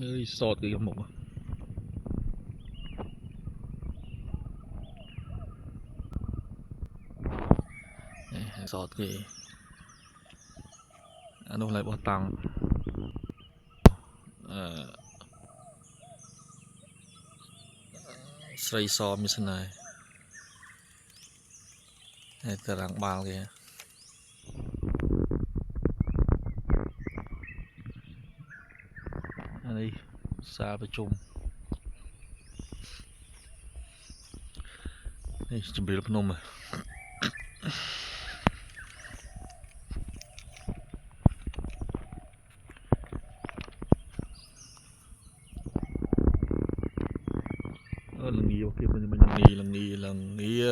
Nơi sọt cái mộng sọt cái anh lại bỏ tăng sấy so như thế này từ răng bao kìa anh đi xa với chung đây chuẩn bị lập nôm rồi lần nghi ok mình lần nghi